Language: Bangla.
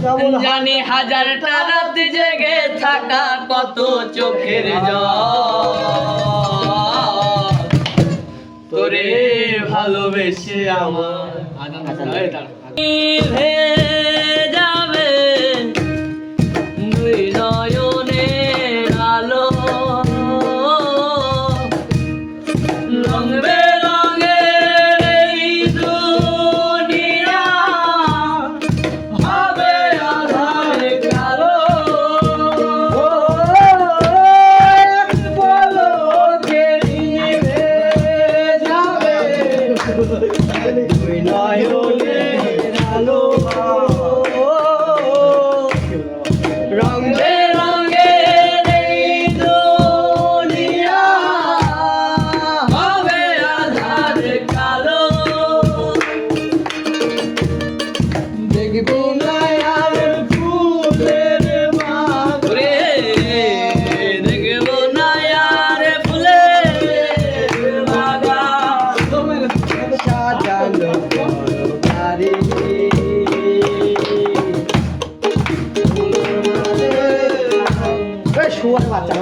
জানি হাজারটা রাত জেগে থাকা কত চোখের জল তোরে ভালোবেসে আমার যাবে দুই নয়নের আলো রং বেরঙের এই দুনিয়া হবে আঁধার কালো বলো কে নিভে যাবে দুই নয়নের আলো রং বেরঙের এই দুনিয়া হবে আঁধার কালো দেখবো না আর ফুলের মাঘরে দেখবো না আর ফুলের বাগা সাজানো বাড়ি শুয়ার বাচ্চা